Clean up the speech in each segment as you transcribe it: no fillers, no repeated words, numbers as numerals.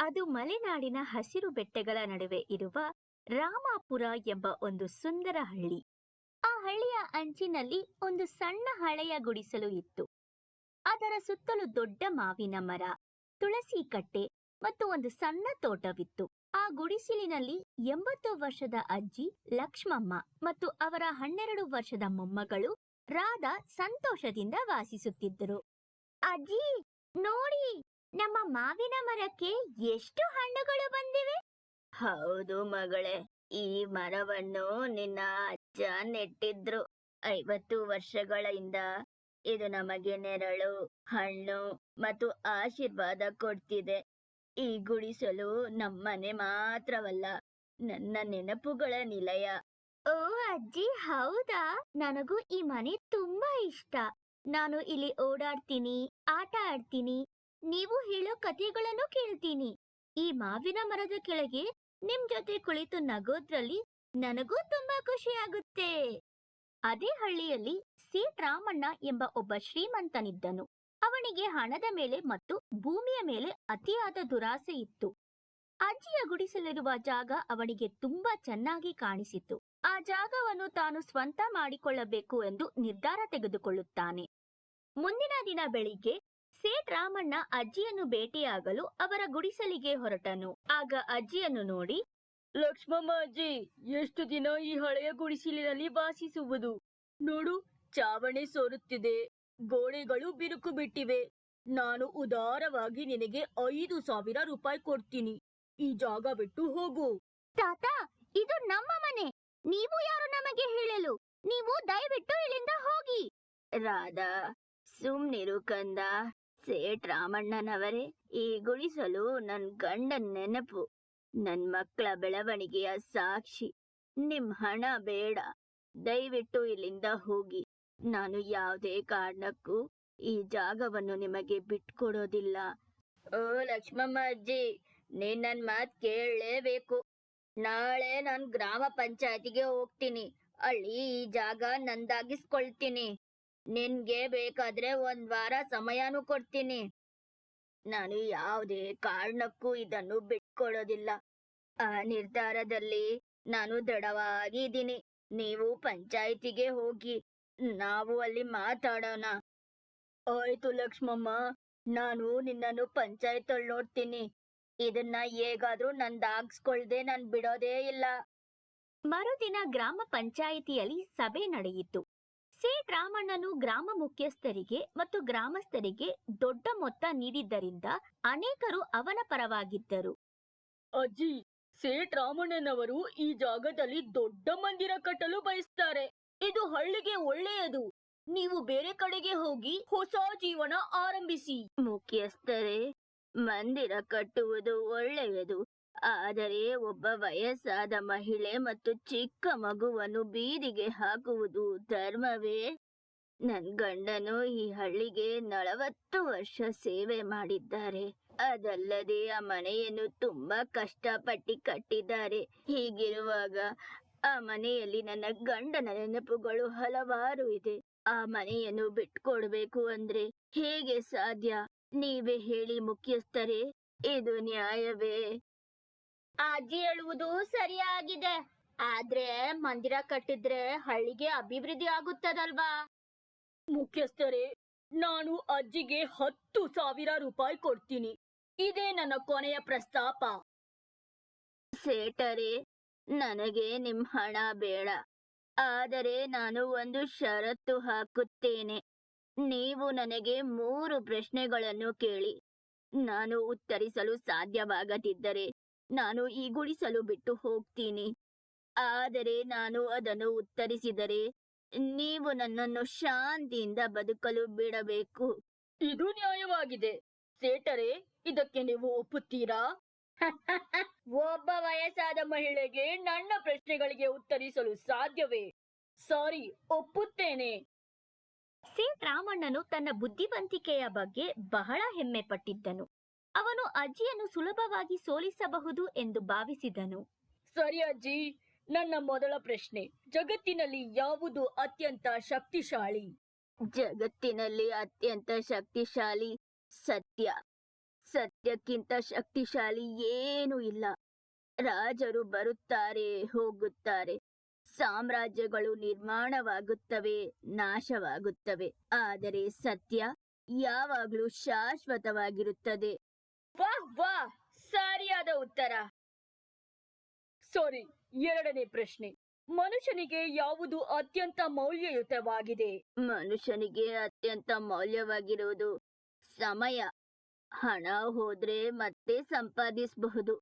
ಅದು ಮಲೆನಾಡಿನ ಹಸಿರು ಬೆಟ್ಟಗಳ ನಡುವೆ ಇರುವ ರಾಮಾಪುರ ಎಂಬ ಒಂದು ಸುಂದರ ಹಳ್ಳಿ. ಆ ಹಳ್ಳಿಯ ಅಂಚಿನಲ್ಲಿ ಒಂದು ಸಣ್ಣ ಹಳೆಯ ಗುಡಿಸಲು ಇತ್ತು. ಅದರ ಸುತ್ತಲೂ ದೊಡ್ಡ ಮಾವಿನ ಮರ, ತುಳಸಿ ಕಟ್ಟೆ ಮತ್ತು ಒಂದು ಸಣ್ಣ ತೋಟವಿತ್ತು. ಆ ಗುಡಿಸಲಿನಲ್ಲಿ 80 ವರ್ಷದ ಅಜ್ಜಿ ಲಕ್ಷ್ಮಮ್ಮ ಮತ್ತು ಅವರ 12 ವರ್ಷದ ಮೊಮ್ಮಗಳು ರಾಧಾ ಸಂತೋಷದಿಂದ ವಾಸಿಸುತ್ತಿದ್ದರು. ಅಜ್ಜಿ, ನೋಡಿ, ನಮ್ಮ ಮಾವಿನ ಮರಕ್ಕೆ ಎಷ್ಟು ಹಣ್ಣುಗಳು ಬಂದಿವೆ. ಹೌದು ಮಗಳೇ, ಈ ಮರವನ್ನು ನಿನ್ನ ಅಜ್ಜ ನೆಟ್ಟಿದ್ರು. 50 ವರ್ಷಗಳಿಂದ ಇದು ನಮಗೆ ನೆರಳು, ಹಣ್ಣು ಮತ್ತು ಆಶೀರ್ವಾದ ಕೊಡ್ತಿದೆ. ಈ ಗುಡಿಸಲು ನಮ್ಮನೆ ಮಾತ್ರವಲ್ಲ, ನನ್ನ ನೆನಪುಗಳ ನಿಲಯ. ಓ ಅಜ್ಜಿ, ಹೌದಾ? ನನಗೂ ಈ ಮನೆ ತುಂಬಾ ಇಷ್ಟ. ನಾನು ಇಲ್ಲಿ ಓಡಾಡ್ತೀನಿ, ಆಟ ಆಡ್ತೀನಿ, ನೀವು ಹೇಳೋ ಕಥೆಗಳನ್ನು ಕೇಳ್ತೀನಿ. ಈ ಮಾವಿನ ಮರದ ಕೆಳಗೆ ನಿಮ್ ಜೊತೆ ಕುಳಿತು ನಗೋದ್ರಲ್ಲಿ ನನಗೂ ತುಂಬಾ ಖುಷಿ ಆಗುತ್ತೆ. ಅದೇ ಹಳ್ಳಿಯಲ್ಲಿ ಸೇಠ್ ರಾಮಣ್ಣ ಎಂಬ ಒಬ್ಬ ಶ್ರೀಮಂತನಿದ್ದನು. ಅವನಿಗೆ ಹಣದ ಮೇಲೆ ಮತ್ತು ಭೂಮಿಯ ಮೇಲೆ ಅತಿಯಾದ ದುರಾಸೆ ಇತ್ತು. ಅಜ್ಜಿಯ ಗುಡಿಸಲಿರುವ ಜಾಗ ಅವನಿಗೆ ತುಂಬಾ ಚೆನ್ನಾಗಿ ಕಾಣಿಸಿತು. ಆ ಜಾಗವನ್ನು ತಾನು ಸ್ವಂತ ಮಾಡಿಕೊಳ್ಳಬೇಕು ಎಂದು ನಿರ್ಧಾರ ತೆಗೆದುಕೊಳ್ಳುತ್ತಾನೆ. ಮುಂದಿನ ದಿನ ಬೆಳಿಗ್ಗೆ ಸೇಠ್ ರಾಮಣ್ಣ ಅಜ್ಜಿಯನ್ನು ಭೇಟಿಯಾಗಲು ಅವರ ಗುಡಿಸಲಿಗೆ ಹೊರಟನು. ಆಗ ಅಜ್ಜಿಯನ್ನು ನೋಡಿ, ಲಕ್ಷ್ಮಮ್ಮ ಅಜ್ಜಿ, ಎಷ್ಟು ದಿನ ಈ ಹಳೆಯ ಗುಡಿಸಲಿನಲ್ಲಿ ವಾಸಿಸುವುದು? ನೋಡು, ಚಾವಣಿ ಸೋರುತ್ತಿದೆ, ಗೋಡೆಗಳು ಬಿರುಕು ಬಿಟ್ಟಿವೆ. ನಾನು ಉದಾರವಾಗಿ ನಿನಗೆ 5,000 ರೂಪಾಯಿ ಕೊಡ್ತೀನಿ. ಈ ಜಾಗ ಬಿಟ್ಟು ಹೋಗು. ತಾತ, ಇದು ನಮ್ಮ ಮನೆ. ನೀವು ಯಾರು ನಮಗೆ ಹೇಳಲು? ನೀವು ದಯವಿಟ್ಟು ಇಲ್ಲಿಂದ ಹೋಗಿ. ರಾಧಾ, ಸುಮ್ನಿರು ಕಂದ. ಸೇಠ್ ರಾಮಣ್ಣನವರೇ, ಈ ಗುಡಿಸಲು ನನ್ ಗಂಡನ ನೆನಪು, ನನ್ ಮಕ್ಕಳ ಬೆಳವಣಿಗೆಯ ಸಾಕ್ಷಿ. ನಿಮ್ ಹಣ ಬೇಡ, ದಯವಿಟ್ಟು ಇಲ್ಲಿಂದ ಹೋಗಿ. ನಾನು ಯಾವುದೇ ಕಾರಣಕ್ಕೂ ಈ ಜಾಗವನ್ನು ನಿಮಗೆ ಬಿಟ್ಕೊಡೋದಿಲ್ಲ. ಓ ಲಕ್ಷ್ಮಮ್ಮ ಅಜ್ಜಿ, ನೀನ್ ನನ್ ಮಾತ್ ಕೇಳಲೇಬೇಕು. ನಾಳೆ ನಾನು ಗ್ರಾಮ ಪಂಚಾಯತಿಗೆ ಹೋಗ್ತೀನಿ. ಅಲ್ಲಿ ಈ ಜಾಗ ನಂದಾಗಿಸ್ಕೊಳ್ತೀನಿ. ನಿನ್ಗೆ ಬೇಕಾದ್ರೆ 1 ವಾರ ಸಮಯನೂ ಕೊಡ್ತೀನಿ. ನಾನು ಯಾವುದೇ ಕಾರಣಕ್ಕೂ ಇದನ್ನು ಬಿಟ್ಕೊಡೋದಿಲ್ಲ. ಆ ನಿರ್ಧಾರದಲ್ಲಿ ನಾನು ದೃಢವಾಗಿದ್ದೀನಿ. ನೀವು ಪಂಚಾಯಿತಿಗೆ ಹೋಗಿ, ನಾವು ಅಲ್ಲಿ ಮಾತಾಡೋಣ. ಆಯ್ತು ಲಕ್ಷ್ಮಮ್ಮ, ನಾನು ನಿನ್ನನ್ನು ಪಂಚಾಯತ್ ಅಲ್ಲಿ ನೋಡ್ತೀನಿ. ಇದನ್ನ ಹೇಗಾದ್ರೂ ನಂದಾಗ್ಸ್ಕೊಳ್ದೆ ನಾನು ಬಿಡೋದೇ ಇಲ್ಲ. ಮರುದಿನ ಗ್ರಾಮ ಪಂಚಾಯಿತಿಯಲ್ಲಿ ಸಭೆ ನಡೆಯಿತು. ಸೇಠ್ ರಾಮಣ್ಣನು ಗ್ರಾಮ ಮುಖ್ಯಸ್ಥರಿಗೆ ಮತ್ತು ಗ್ರಾಮಸ್ಥರಿಗೆ ದೊಡ್ಡ ಮೊತ್ತ ನೀಡಿದ್ದರಿಂದ ಅನೇಕರು ಅವನ ಪರವಾಗಿದ್ದರು. ಅಜ್ಜಿ, ಸೇಠ್ ರಾಮಣ್ಣನವರು ಈ ಜಾಗದಲ್ಲಿ ದೊಡ್ಡ ಮಂದಿರ ಕಟ್ಟಲು ಬಯಸ್ತಾರೆ. ಇದು ಹಳ್ಳಿಗೆ ಒಳ್ಳೆಯದು. ನೀವು ಬೇರೆ ಕಡೆಗೆ ಹೋಗಿ ಹೊಸ ಜೀವನ ಆರಂಭಿಸಿ. ಮುಖ್ಯಸ್ಥರೇ, ಮಂದಿರ ಕಟ್ಟುವುದು ಒಳ್ಳೆಯದು, ಆದರೆ ಒಬ್ಬ ವಯಸ್ಸಾದ ಮಹಿಳೆ ಮತ್ತು ಚಿಕ್ಕ ಮಗುವನ್ನು ಬೀದಿಗೆ ಹಾಕುವುದು ಧರ್ಮವೇ? ನನ್ ಗಂಡನು ಈ ಹಳ್ಳಿಗೆ 40 ವರ್ಷ ಸೇವೆ ಮಾಡಿದ್ದಾರೆ. ಅದಲ್ಲದೆ ಆ ಮನೆಯನ್ನು ತುಂಬಾ ಕಷ್ಟಪಟ್ಟು ಕಟ್ಟಿದ್ದಾರೆ. ಹೀಗಿರುವಾಗ ಆ ಮನೆಯಲ್ಲಿ ನನ್ನ ಗಂಡನ ನೆನಪುಗಳು ಹಲವಾರು ಇದೆ. ಆ ಮನೆಯನ್ನು ಬಿಟ್ಕೊಡ್ಬೇಕು ಅಂದ್ರೆ ಹೇಗೆ ಸಾಧ್ಯ? ನೀವೇ ಹೇಳಿ ಮುಖ್ಯಸ್ಥರೇ, ಇದು ನ್ಯಾಯವೇ? ಅಜ್ಜಿ ಹೇಳುವುದು ಸರಿಯಾಗಿದೆ, ಆದ್ರೆ ಮಂದಿರ ಕಟ್ಟಿದ್ರೆ ಹಳ್ಳಿಗೆ ಅಭಿವೃದ್ಧಿ ಆಗುತ್ತದಲ್ವಾ? ಮುಖ್ಯಸ್ಥರೇ, ನಾನು ಅಜ್ಜಿಗೆ 10,000 ರೂಪಾಯಿ ಕೊಡ್ತೀನಿ. ಇದೇ ನನ್ನ ಕೊನೆಯ ಪ್ರಸ್ತಾಪ. ಸೇಠರೇ, ನನಗೆ ನಿಮ್ ಹಣ ಬೇಡ, ಆದರೆ ನಾನು ಒಂದು ಷರತ್ತು ಹಾಕುತ್ತೇನೆ. ನೀವು ನನಗೆ 3 ಪ್ರಶ್ನೆಗಳನ್ನು ಕೇಳಿ. ನಾನು ಉತ್ತರಿಸಲು ಸಾಧ್ಯವಾಗದಿದ್ದರೆ ನಾನು ಈ ಗುಡಿಸಲು ಬಿಟ್ಟು ಹೋಗ್ತೀನಿ. ಆದರೆ ನಾನು ಅದನ್ನು ಉತ್ತರಿಸಿದರೆ ನೀವು ನನ್ನನ್ನು ಶಾಂತಿಯಿಂದ ಬದುಕಲು ಬಿಡಬೇಕು. ಇದು ನ್ಯಾಯವಾಗಿದೆ. ಸೇಠರೇ, ಇದಕ್ಕೆ ನೀವು ಒಪ್ಪುತ್ತೀರಾ? ಒಬ್ಬ ವಯಸ್ಸಾದ ಮಹಿಳೆಗೆ ನನ್ನ ಪ್ರಶ್ನೆಗಳಿಗೆ ಉತ್ತರಿಸಲು ಸಾಧ್ಯವೇ? ಸಾರಿ, ಒಪ್ಪುತ್ತೇನೆ. ಸೇಠ್ ರಾಮಣ್ಣನು ತನ್ನ ಬುದ್ಧಿವಂತಿಕೆಯ ಬಗ್ಗೆ ಬಹಳ ಹೆಮ್ಮೆ ಪಟ್ಟಿದ್ದನು. ಅವನು ಅಜ್ಜಿಯನ್ನು ಸುಲಭವಾಗಿ ಸೋಲಿಸಬಹುದು ಎಂದು ಭಾವಿಸಿದನು. ಸರಿ ಅಜ್ಜಿ, ನನ್ನ ಮೊದಲ ಪ್ರಶ್ನೆ, ಜಗತ್ತಿನಲ್ಲಿ ಯಾವುದು ಅತ್ಯಂತ ಶಕ್ತಿಶಾಲಿ? ಜಗತ್ತಿನಲ್ಲಿ ಅತ್ಯಂತ ಶಕ್ತಿಶಾಲಿ ಸತ್ಯ. ಸತ್ಯಕ್ಕಿಂತ ಶಕ್ತಿಶಾಲಿ ಏನೂ ಇಲ್ಲ. ರಾಜರು ಬರುತ್ತಾರೆ, ಹೋಗುತ್ತಾರೆ. ಸಾಮ್ರಾಜ್ಯಗಳು ನಿರ್ಮಾಣವಾಗುತ್ತವೆ, ನಾಶವಾಗುತ್ತವೆ. ಆದರೆ ಸತ್ಯ ಯಾವಾಗಲೂ ಶಾಶ್ವತವಾಗಿರುತ್ತದೆ. ವಾಹ್ ವಾಹ್, ಸರಿಯಾದ ಉತ್ತರ. ಸರಿ, ಎರಡನೇ ಪ್ರಶ್ನೆ. ಮನುಷ್ಯನಿಗೆ ಯಾವುದು ಅತ್ಯಂತ ಮೌಲ್ಯಯುತವಾಗಿದೆ? ಮನುಷ್ಯನಿಗೆ ಅತ್ಯಂತ ಮೌಲ್ಯವಾಗಿರುವುದು ಸಮಯ. ಹಣ ಹೋದ್ರೆ ಮತ್ತೆ ಸಂಪಾದಿಸಬಹುದು,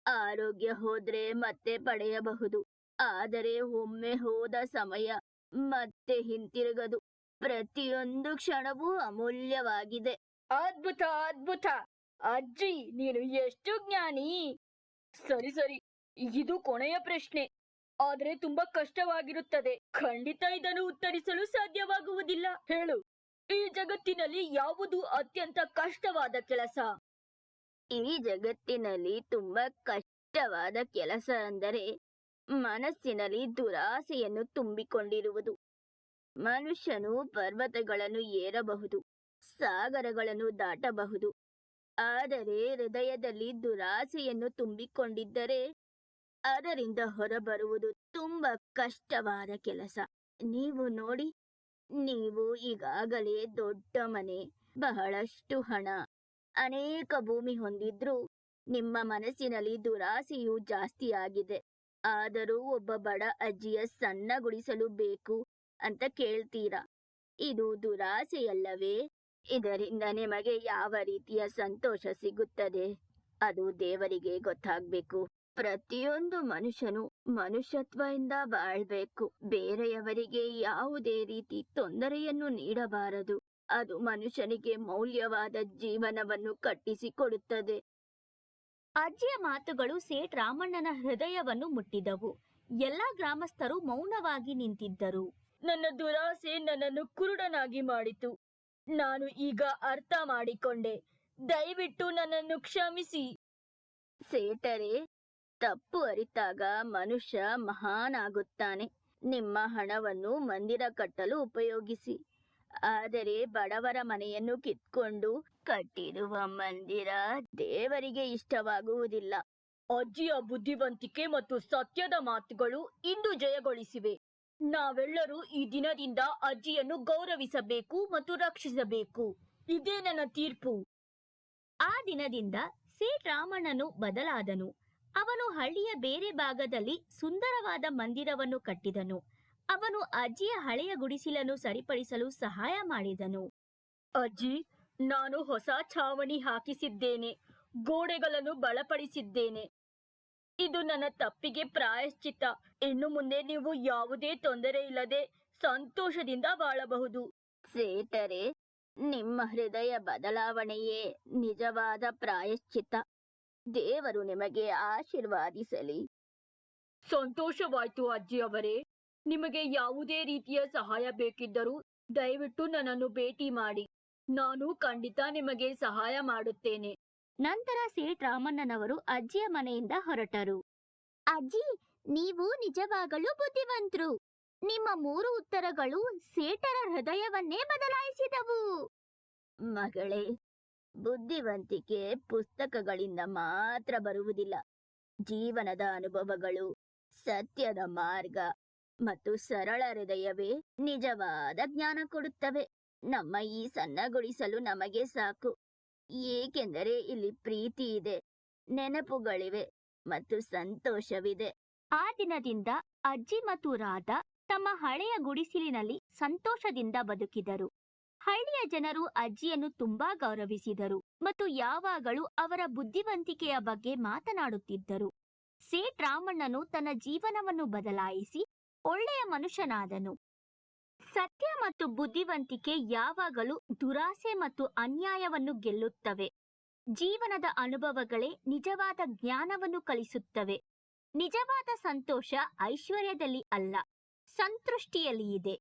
ಆರೋಗ್ಯ ಹೋದ್ರೆ ಮತ್ತೆ ಪಡೆಯಬಹುದು. ಆದರೆ ಒಮ್ಮೆ ಹೋದ ಸಮಯ ಮತ್ತೆ ಹಿಂತಿರುಗದು. ಪ್ರತಿಯೊಂದು ಕ್ಷಣವೂ ಅಮೂಲ್ಯವಾಗಿದೆ. ಅದ್ಭುತ ಅದ್ಭುತ. ಅಜ್ಜಿ, ನೀನು ಎಷ್ಟು ಜ್ಞಾನಿ. ಸರಿ ಸರಿ, ಇದು ಕೊನೆಯ ಪ್ರಶ್ನೆ. ಆದ್ರೆ ತುಂಬಾ ಕಷ್ಟವಾಗಿರುತ್ತದೆ. ಖಂಡಿತ ಇದನ್ನು ಉತ್ತರಿಸಲು ಸಾಧ್ಯವಾಗುವುದಿಲ್ಲ. ಹೇಳು, ಈ ಜಗತ್ತಿನಲ್ಲಿ ಯಾವುದು ಅತ್ಯಂತ ಕಷ್ಟವಾದ ಕೆಲಸ? ಈ ಜಗತ್ತಿನಲ್ಲಿ ತುಂಬಾ ಕಷ್ಟವಾದ ಕೆಲಸ ಅಂದರೆ ಮನಸ್ಸಿನಲ್ಲಿ ದುರಾಸೆಯನ್ನು ತುಂಬಿಕೊಂಡಿರುವುದು. ಮನುಷ್ಯನು ಪರ್ವತಗಳನ್ನು ಏರಬಹುದು, ಸಾಗರಗಳನ್ನು ದಾಟಬಹುದು. ಆದರೆ ಹೃದಯದಲ್ಲಿ ದುರಾಸೆಯನ್ನು ತುಂಬಿಕೊಂಡಿದ್ದರೆ ಅದರಿಂದ ಹೊರಬರುವುದು ತುಂಬಾ ಕಷ್ಟವಾದ ಕೆಲಸ. ನೀವು ನೋಡಿ, ನೀವು ಈಗಾಗಲೇ ದೊಡ್ಡ ಮನೆ, ಬಹಳಷ್ಟು ಹಣ, ಅನೇಕ ಭೂಮಿ ಹೊಂದಿದ್ರೂ ನಿಮ್ಮ ಮನಸ್ಸಿನಲ್ಲಿ ದುರಾಸೆಯು ಜಾಸ್ತಿ ಆಗಿದೆ. ಆದರೂ ಒಬ್ಬ ಬಡ ಅಜ್ಜಿಯ ಸಣ್ಣ ಗುಡಿಸಲು ಬೇಕು ಅಂತ ಕೇಳ್ತೀರಾ. ಇದು ದುರಾಸೆಯಲ್ಲವೇ? ಇದರಿಂದ ನಿಮಗೆ ಯಾವ ರೀತಿಯ ಸಂತೋಷ ಸಿಗುತ್ತದೆ ಅದು ದೇವರಿಗೆ ಗೊತ್ತಾಗ್ಬೇಕು. ಪ್ರತಿಯೊಂದು ಮನುಷ್ಯನು ಮನುಷ್ಯತ್ವದಿಂದ ಬಾಳ್ಬೇಕು. ಬೇರೆಯವರಿಗೆ ಯಾವುದೇ ರೀತಿ ತೊಂದರೆಯನ್ನು ನೀಡಬಾರದು. ಅದು ಮನುಷ್ಯನಿಗೆ ಮೌಲ್ಯವಾದ ಜೀವನವನ್ನು ಕಟ್ಟಿಸಿಕೊಡುತ್ತದೆ. ಅಜ್ಜಿಯ ಮಾತುಗಳು ಸೇಠ್ ರಾಮಣ್ಣನ ಹೃದಯವನ್ನು ಮುಟ್ಟಿದವು. ಎಲ್ಲಾ ಗ್ರಾಮಸ್ಥರು ಮೌನವಾಗಿ ನಿಂತಿದ್ದರು. ನನ್ನ ದುರಾಸೆ ನನ್ನನ್ನು ಕುರುಡನಾಗಿ ಮಾಡಿತು. ನಾನು ಈಗ ಅರ್ಥ ಮಾಡಿಕೊಂಡೆ. ದಯವಿಟ್ಟು ನನ್ನನ್ನು ಕ್ಷಮಿಸಿ. ಸೇಠರೇ, ತಪ್ಪು ಅರಿತಾಗ ಮನುಷ್ಯ ಮಹಾನ್ ಆಗುತ್ತಾನೆ. ನಿಮ್ಮ ಹಣವನ್ನು ಮಂದಿರ ಕಟ್ಟಲು ಉಪಯೋಗಿಸಿ. ಆದರೆ ಬಡವರ ಮನೆಯನ್ನು ಕಿತ್ಕೊಂಡು ಕಟ್ಟಿರುವ ಮಂದಿರ ದೇವರಿಗೆ ಇಷ್ಟವಾಗುವುದಿಲ್ಲ. ಅಜ್ಜಿಯ ಬುದ್ಧಿವಂತಿಕೆ ಮತ್ತು ಸತ್ಯದ ಮಾತುಗಳು ಇಂದು ಜಯಗೊಳಿಸಿವೆ. ನಾವೆಲ್ಲರೂ ಈ ದಿನದಿಂದ ಅಜ್ಜಿಯನ್ನು ಗೌರವಿಸಬೇಕು ಮತ್ತು ರಕ್ಷಿಸಬೇಕು. ಇದೇ ನನ್ನ ತೀರ್ಪು. ಆ ದಿನದಿಂದ ಸೇಠ್ ರಾಮಣ್ಣನು ಬದಲಾದನು. ಅವನು ಹಳ್ಳಿಯ ಬೇರೆ ಭಾಗದಲ್ಲಿ ಸುಂದರವಾದ ಮಂದಿರವನ್ನು ಕಟ್ಟಿದನು. ಅವನು ಅಜ್ಜಿಯ ಹಳೆಯ ಗುಡಿಸಲನ್ನು ಸರಿಪಡಿಸಲು ಸಹಾಯ ಮಾಡಿದನು. ಅಜ್ಜಿ, ನಾನು ಹೊಸ ಛಾವಣಿ ಹಾಕಿಸಿದ್ದೇನೆ, ಗೋಡೆಗಳನ್ನು ಬಲಪಡಿಸಿದ್ದೇನೆ. ಇದು ನನ್ನ ತಪ್ಪಿಗೆ ಪ್ರಾಯಶ್ಚಿತ್ತ. ಇನ್ನು ಮುಂದೆ ನೀವು ಯಾವುದೇ ತೊಂದರೆ ಇಲ್ಲದೆ ಸಂತೋಷದಿಂದ ಬಾಳಬಹುದು. ಸೇಠರೇ, ನಿಮ್ಮ ಹೃದಯ ಬದಲಾವಣೆಯೇ ನಿಜವಾದ ಪ್ರಾಯಶ್ಚಿತ್ತ. ದೇವರು ನಿಮಗೆ ಆಶೀರ್ವಾದಿಸಲಿ. ಸಂತೋಷವಾಯ್ತು ಅಜ್ಜಿಯವರೇ. ನಿಮಗೆ ಯಾವುದೇ ರೀತಿಯ ಸಹಾಯ ಬೇಕಿದ್ದರೂ ದಯವಿಟ್ಟು ನನ್ನನ್ನು ಭೇಟಿ ಮಾಡಿ. ನಾನು ಖಂಡಿತ ನಿಮಗೆ ಸಹಾಯ ಮಾಡುತ್ತೇನೆ. ನಂತರ ಸೇಠ್ ರಾಮಣ್ಣನವರು ಅಜ್ಜಿಯ ಮನೆಯಿಂದ ಹೊರಟರು. ಅಜ್ಜಿ, ನೀವು ನಿಜವಾಗಲೂ ಬುದ್ಧಿವಂತರು. ನಿಮ್ಮ 3 ಉತ್ತರಗಳು ಸೇಠರ ಹೃದಯವನ್ನೇ ಬದಲಾಯಿಸಿದವು. ಮಗಳೇ, ಬುದ್ಧಿವಂತಿಕೆ ಪುಸ್ತಕಗಳಿಂದ ಮಾತ್ರ ಬರುವುದಿಲ್ಲ. ಜೀವನದ ಅನುಭವಗಳು, ಸತ್ಯದ ಮಾರ್ಗ ಮತ್ತು ಸರಳ ಹೃದಯವೇ ನಿಜವಾದ ಜ್ಞಾನ ಕೊಡುತ್ತವೆ. ನಮ್ಮ ಈ ಸಣ್ಣ ಗುಡಿಸಲು ನಮಗೆ ಸಾಕು. ಏಕೆಂದರೆ ಇಲ್ಲಿ ಪ್ರೀತಿ ಇದೆ, ನೆನಪುಗಳಿವೆ ಮತ್ತು ಸಂತೋಷವಿದೆ. ಆ ದಿನದಿಂದ ಅಜ್ಜಿ ಮತ್ತು ರಾಧಾ ತಮ್ಮ ಹಳೆಯ ಗುಡಿಸಲಿನಲ್ಲಿ ಸಂತೋಷದಿಂದ ಬದುಕಿದರು. ಹಳ್ಳಿಯ ಜನರು ಅಜ್ಜಿಯನ್ನು ತುಂಬಾ ಗೌರವಿಸಿದರು ಮತ್ತು ಯಾವಾಗಲೂ ಅವರ ಬುದ್ಧಿವಂತಿಕೆಯ ಬಗ್ಗೆ ಮಾತನಾಡುತ್ತಿದ್ದರು. ಸೇಠ್ ರಾಮಣ್ಣನು ತನ್ನ ಜೀವನವನ್ನು ಬದಲಾಯಿಸಿ ಒಳ್ಳೆಯ ಮನುಷ್ಯನಾದನು. ಸತ್ಯ ಮತ್ತು ಬುದ್ಧಿವಂತಿಕೆ ಯಾವಾಗಲೂ ದುರಾಸೆ ಮತ್ತು ಅನ್ಯಾಯವನ್ನು ಗೆಲ್ಲುತ್ತವೆ. ಜೀವನದ ಅನುಭವಗಳೇ ನಿಜವಾದ ಜ್ಞಾನವನ್ನು ಕಲಿಸುತ್ತವೆ. ನಿಜವಾದ ಸಂತೋಷ ಐಶ್ವರ್ಯದಲ್ಲಿ ಅಲ್ಲ, ಸಂತೃಷ್ಟಿಯಲ್ಲಿ ಇದೆ.